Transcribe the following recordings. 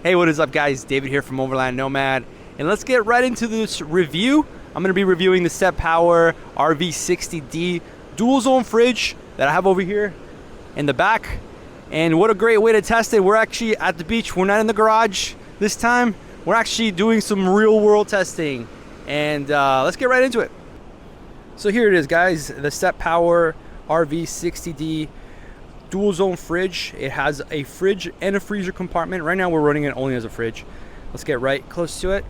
Hey, what is up, guys? David here from Overland Nomad, and let's get right into this review. I'm going to be reviewing the Setpower RV60D dual zone fridge that I have over here in the back. And what a great way to test it. We're actually at the beach. We're not in the garage this time. We're actually doing some real world testing, and let's get right into it. So here it is, guys, the Setpower RV60D dual zone fridge. It has a fridge and a freezer compartment. Right now we're running it only as a fridge. Let's get right close to it.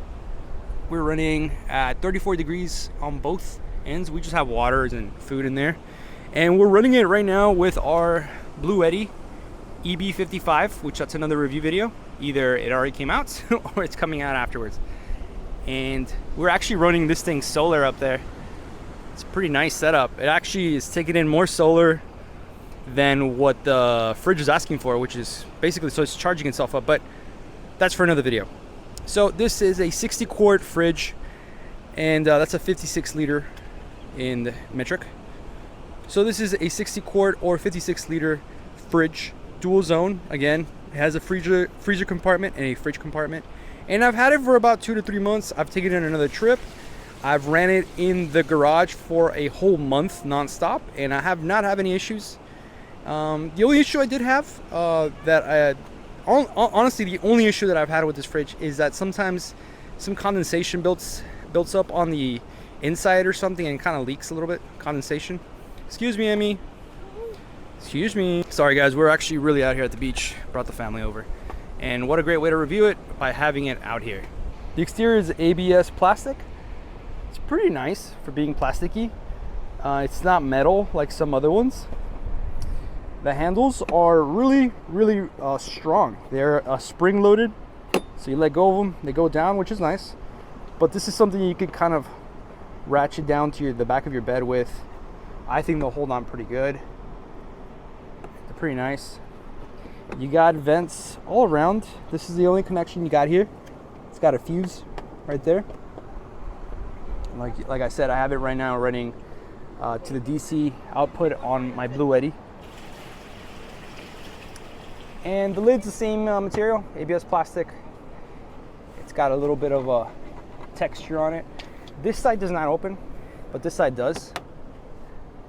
We're running at 34 degrees on both ends. We just have water and food in there, and we're running it right now with our Blue Eddy EB55, which that's another review video. Either it already came out or it's coming out afterwards. And we're actually running this thing solar up there. It's a pretty nice setup. It actually is taking in more solar than what the fridge is asking for, which is basically, so it's charging itself up, but that's for another video. So this is a 60 quart fridge, and that's a 56 liter in the metric. So this is a 60 quart or 56 liter fridge, dual zone. Again, it has a freezer compartment and a fridge compartment, and I've had it for about 2 to 3 months. I've taken it on another trip. I've ran it in the garage for a whole month non-stop, and I have not had any issues. The only issue I did have, honestly, the only issue that I've had with this fridge is that sometimes some condensation builds up on the inside or something, and kind of leaks a little bit. Condensation. Excuse me, Emmy. Excuse me. Sorry, guys. We're actually really out here at the beach. Brought the family over, and what a great way to review it by having it out here. The exterior is ABS plastic. It's pretty nice for being plasticky. It's not metal like some other ones. The handles are really strong. They're spring loaded, so you let go of them, they go down, which is nice. But this is something you could kind of ratchet down to the back of your bed with. I think they'll hold on pretty good. They're pretty nice. You got vents all around. This is the only connection you got here. It's got a fuse right there. Like I said, I have it right now running to the DC output on my Blue Eddy. And the lid's the same material, ABS plastic. It's got a little bit of a texture on it. This side does not open, but this side does.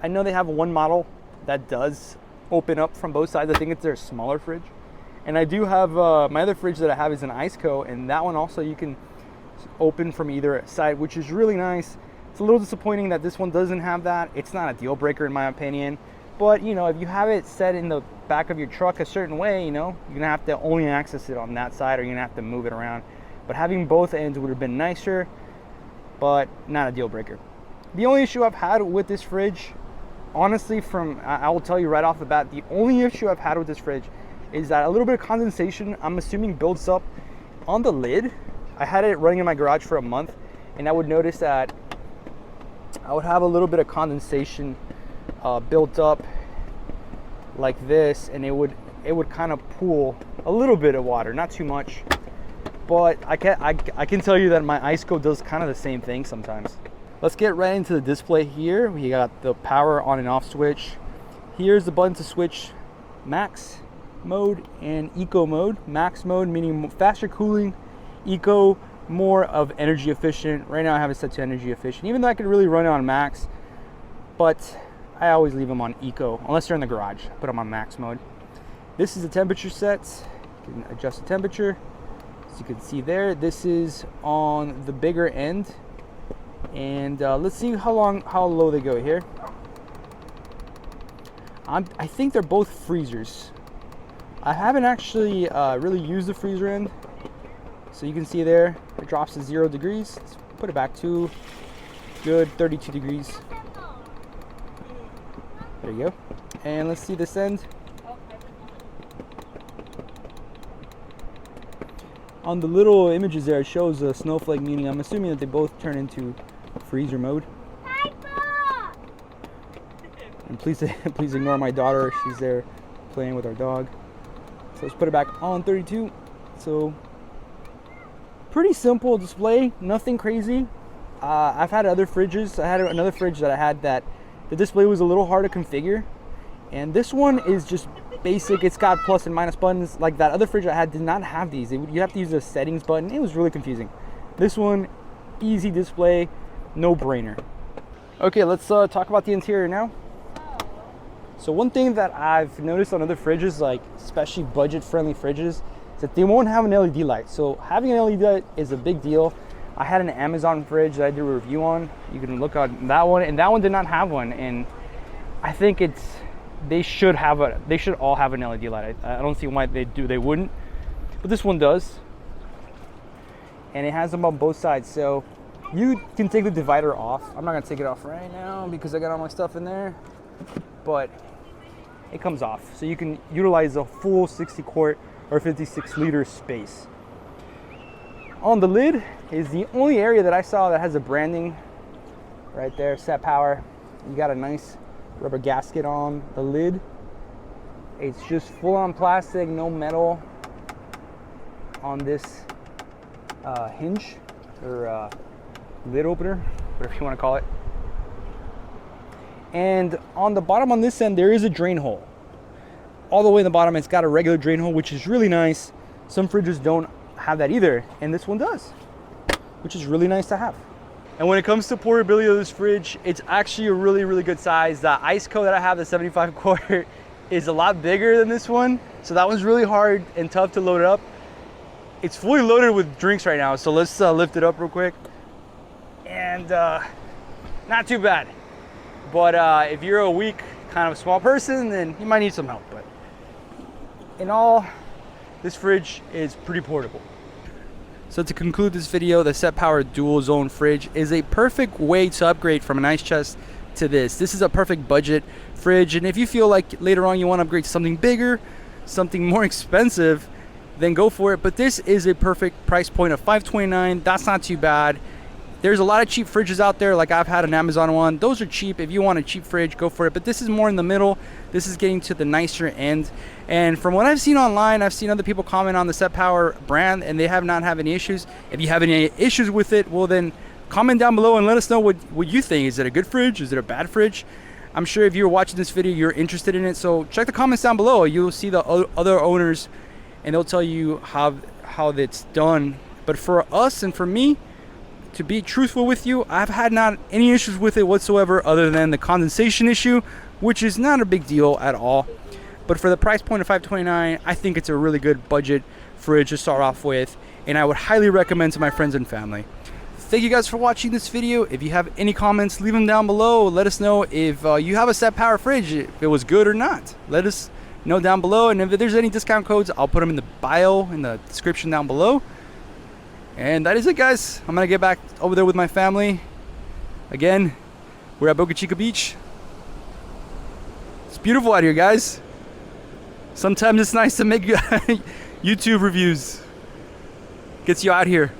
I know they have one model that does open up from both sides. I think it's their smaller fridge. And I do have, my other fridge that I have is an Iceco, and that one also you can open from either side, which is really nice. It's a little disappointing that this one doesn't have that. It's not a deal breaker in my opinion, but you know, if you have it set in the back of your truck a certain way, you know, you're gonna have to only access it on that side, or you're gonna have to move it around. But having both ends would have been nicer, but not a deal breaker. The only issue I've had with this fridge, honestly, I will tell you right off the bat, the only issue I've had with this fridge is that a little bit of condensation, I'm assuming, builds up on the lid. I had it running in my garage for a month, and I would notice that I would have a little bit of condensation built up like this, and it would kind of pool a little bit of water, not too much. But I can tell you that my Iceco does kind of the same thing sometimes. Let's get right into the display here. We got the power on and off switch. Here's the button to switch max mode and eco mode. Max mode meaning faster cooling, eco more of energy efficient. Right now I have it set to energy efficient, even though I could really run it on max, but I always leave them on eco unless they're in the garage. Put them on max mode. This is the temperature set. You can adjust the temperature. As you can see there, this is on the bigger end, and let's see how low they go here. I think they're both freezers. I haven't actually really used the freezer end. So you can see there, it drops to 0 degrees. Let's put it back to good 32 degrees. There you go. And let's see this end. On the little images there, it shows a snowflake, meaning I'm assuming that they both turn into freezer mode. And please ignore my daughter. She's there playing with our dog. So let's put it back on 32. So pretty simple display, nothing crazy. I've had other fridges. I had another fridge that I had that the display was a little hard to configure, and this one is just basic. It's got plus and minus buttons. Like that other fridge I had did not have these. You have to use the settings button. It was really confusing. This one, easy display, no brainer. Okay, let's talk about the interior now. So one thing that I've noticed on other fridges, like especially budget-friendly fridges, is that they won't have an LED light. So having an LED light is a big deal. I had an Amazon fridge that I did a review on. You can look on that one, and that one did not have one. And I think they should all have an LED light. I don't see why they wouldn't, but this one does. And it has them on both sides, so you can take the divider off. I'm not gonna take it off right now because I got all my stuff in there, but it comes off. So you can utilize a full 60 quart or 56 liter space. On the lid is the only area that I saw that has a branding right there, Setpower. You got a nice rubber gasket on the lid. It's just full on plastic, no metal on this hinge or lid opener, whatever you want to call it. And on the bottom on this end, there is a drain hole. All the way in the bottom, it's got a regular drain hole, which is really nice. Some fridges don't have that either, and this one does, which is really nice to have. And when it comes to portability of this fridge, it's actually a really, really good size. The ice co that I have, the 75 quart, is a lot bigger than this one. So that one's really hard and tough to load up. It's fully loaded with drinks right now. So let's lift it up real quick. And not too bad. But if you're a weak kind of small person, then you might need some help. But in all, this fridge is pretty portable. So to conclude this video, the Setpower dual zone fridge is a perfect way to upgrade from an ice chest to this. This is a perfect budget fridge, and if you feel like later on you want to upgrade to something bigger, something more expensive, then go for it. But this is a perfect price point of $529. That's not too bad. There's a lot of cheap fridges out there, like I've had an Amazon one. Those are cheap. If you want a cheap fridge, go for it. But this is more in the middle. This is getting to the nicer end. And from what I've seen online, I've seen other people comment on the Setpower brand, and they have not had any issues. If you have any issues with it, well then comment down below and let us know what you think. Is it a good fridge? Is it a bad fridge? I'm sure if you're watching this video, you're interested in it. So check the comments down below. You'll see the other owners, and they'll tell you how it's done. But for us and for me, to be truthful with you, I've had not any issues with it whatsoever other than the condensation issue, which is not a big deal at all. But for the price point of $529, I think it's a really good budget fridge to start off with, and I would highly recommend to my friends and family. Thank you guys for watching this video. If you have any comments, leave them down below. Let us know if you have a Setpower fridge, if it was good or not. Let us know down below, and if there's any discount codes, I'll put them in the bio, in the description down below. And that is it, guys. I'm gonna get back over there with my family. Again, we're at Boca Chica Beach. It's beautiful out here, guys. Sometimes it's nice to make YouTube reviews. Gets you out here.